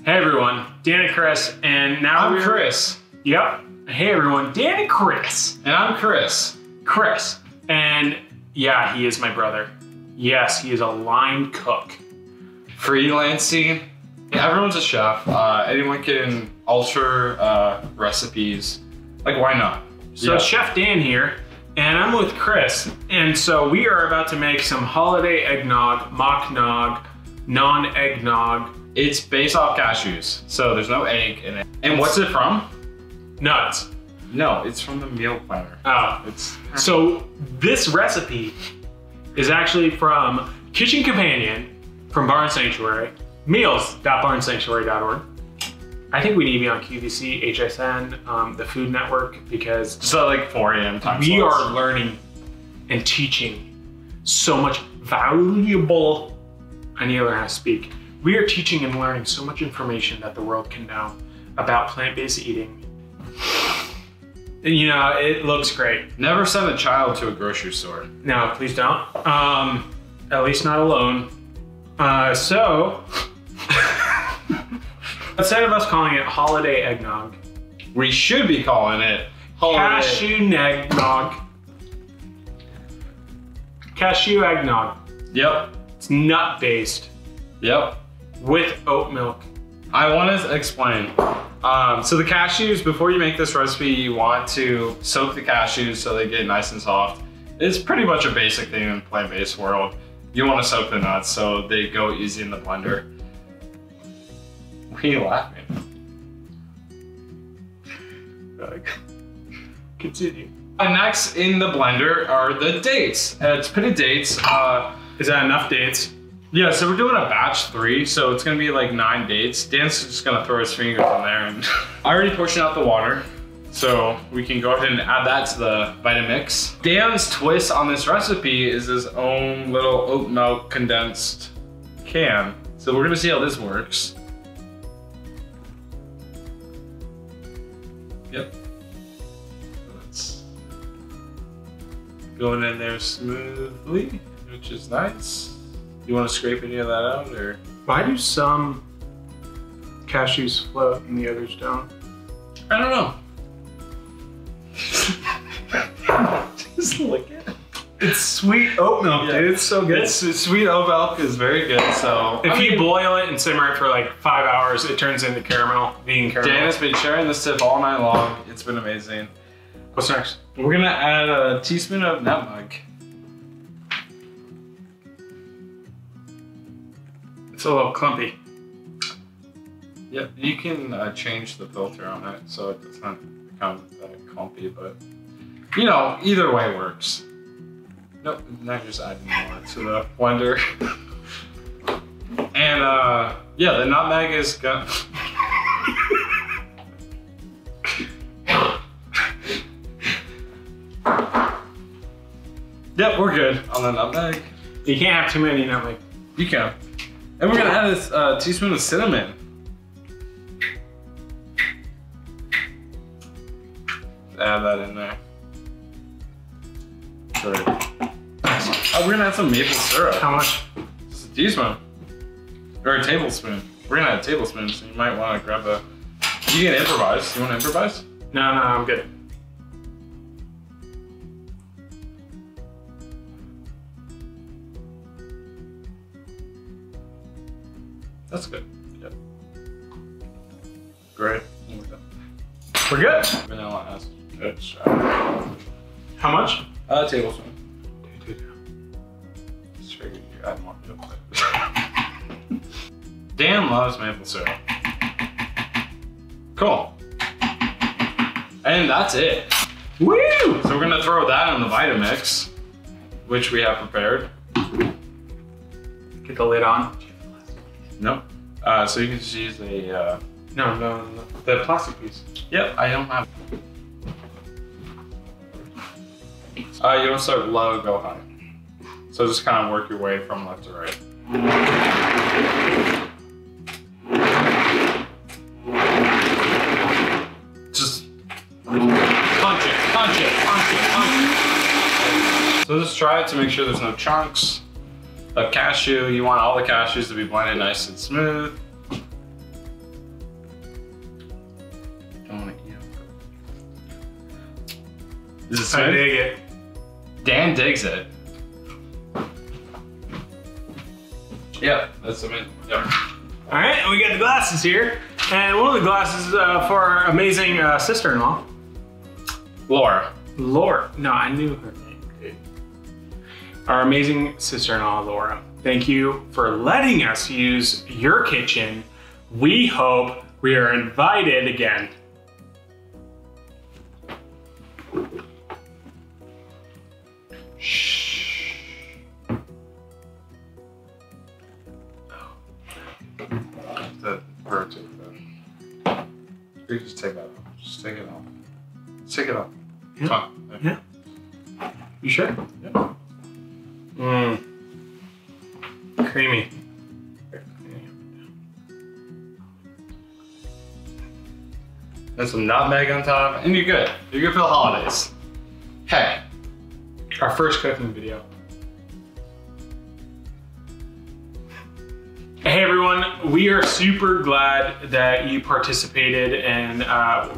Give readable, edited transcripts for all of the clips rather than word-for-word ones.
Hey everyone, Dan and Chris, and now I'm Chris. Yep. Hey everyone, Dan and Chris. And I'm Chris. Chris. And yeah, he is my brother. Yes, he is a line cook. Freelancing. Yeah, everyone's a chef. Anyone can alter recipes. Like, why not? So Yeah. Chef Dan here, and I'm with Chris. And so we are about to make some holiday eggnog, mock-nog, non-eggnog. It's based off cashews, so there's no egg in it. And what's it from? Nuts. No, it's from the meal planner. Oh. So this recipe is actually from Kitchen Companion from Barn Sanctuary, meals.barnsanctuary.org. I think we need to be on QVC, HSN, the Food Network, because Just at like 4 a.m. time we slots. are learning and teaching so much valuable, I need to learn how to speak. We are teaching and learning so much information that the world can know about plant-based eating. You know, it looks great. Never send a child to a grocery store. No, please don't. At least not alone. So, instead of us calling it holiday eggnog, We should be calling it holiday. cashew eggnog. Cashew eggnog. Yep. It's nut-based Yep. with oat milk. I want to explain. So the cashews, before you make this recipe, you want to soak the cashews so they get nice and soft. It's pretty much a basic thing in the plant-based world. You want to soak the nuts so they go easy in the blender. Why are you laughing? Continue. Next in the blender are the dates. It's pitted dates. Is that enough dates? Yeah, so we're doing a batch 3, so it's gonna be like 9 dates. Dan's just gonna throw his fingers in there, and I already portioned out the water, so we can go ahead and add that to the Vitamix. Dan's twist on this recipe is his own little oat milk condensed can. So we're gonna see how this works. Yep. That's going in there smoothly, which is nice. You want to scrape any of that out, or? Why do some cashews float and the others don't? I don't know. Just lick it. It's sweet oat milk, Yeah. dude. It's so good. It's sweet oat milk is very good. So If you boil it and simmer it for like 5 hours, it turns into caramel, vegan caramel. Dan has been sharing this tip all night long. It's been amazing. What's next? We're gonna add a teaspoon of nutmeg. It's a little clumpy. Yep, you can change the filter on it so it doesn't become clumpy, but you know, either way works. Nope, now just adding more to the blender. And yeah, the nutmeg is gonna. Yep, we're good on the nutmeg. You can't have too many nutmeg. You can. And we're gonna add this teaspoon of cinnamon. Add that in there. Good. We're gonna add some maple syrup. How much? Just a teaspoon. Or a tablespoon. We're gonna add a tablespoon, so you might wanna grab a... You can improvise. You wanna improvise? No, I'm good. That's good. Yep. Great. We're good. Vanilla essence. Good. How much? A tablespoon. Just figured you add more to it. Dan loves maple syrup. Cool. And that's it. Woo! So we're gonna throw that in the Vitamix, which we have prepared. Get the lid on. Nope. So you can just use a. No. The plastic piece. Yep, I don't have. You want to start low, go high. So just kind of work your way from left to right. Just punch it. So just try it to make sure there's no chunks of cashew. You want all the cashews to be blended nice and smooth. Is it smooth? I dig it. Dan digs it. Yeah, that's the mint. Yep. All right, we got the glasses here. And one of the glasses for our amazing sister-in-law. Laura. Laura. No, I knew her name. Dude. Our amazing sister-in-law, Laura. Thank you for letting us use your kitchen. We hope we are invited again. Shh. The perfect. You just take that off. Just take it off. Take it off. Yeah. Come on. Yeah. You sure? Yeah. Mmm. Creamy. And some nutmeg on top, and you're good. You're good for the holidays. Hey. Our first cooking video. Hey everyone, we are super glad that you participated and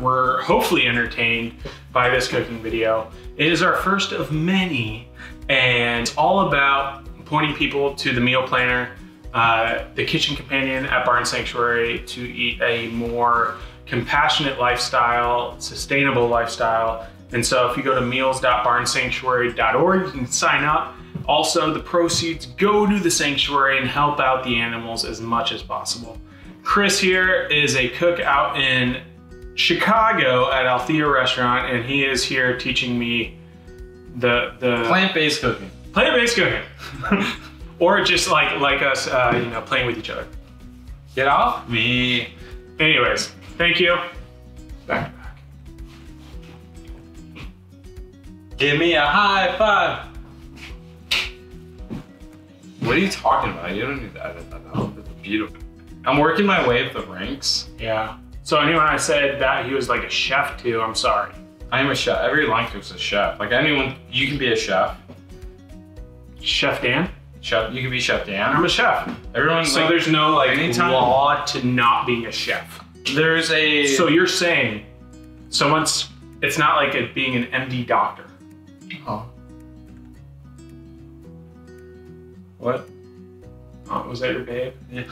were hopefully entertained by this cooking video. It is our first of many, and it's all about pointing people to the meal planner, the kitchen companion at Barn Sanctuary, to eat a more compassionate lifestyle, sustainable lifestyle. And so if you go to meals.barnsanctuary.org, you can sign up. Also, the proceeds go to the sanctuary and help out the animals as much as possible. Chris here is a cook out in Chicago at Althea Restaurant, and he is here teaching me the Plant-based cooking. Plant-based cooking. Or just like us, you know, playing with each other. Get off me. Anyways, thank you. Back to back. Give me a high five. What are you talking about? You don't need to edit that out. It's beautiful. I'm working my way up the ranks. Yeah. So anyone I said that he was like a chef to, I'm sorry. I am a chef. Every line cook's a chef. Like anyone, you can be a chef. Chef Dan? Chef, you can be Chef Dan. I'm a chef. Everyone. So like, there's no like anytime- law to not being a chef. There's a. So you're saying someone's, it's not like it being an MD doctor. Oh. What? Oh, was that your babe? Yeah.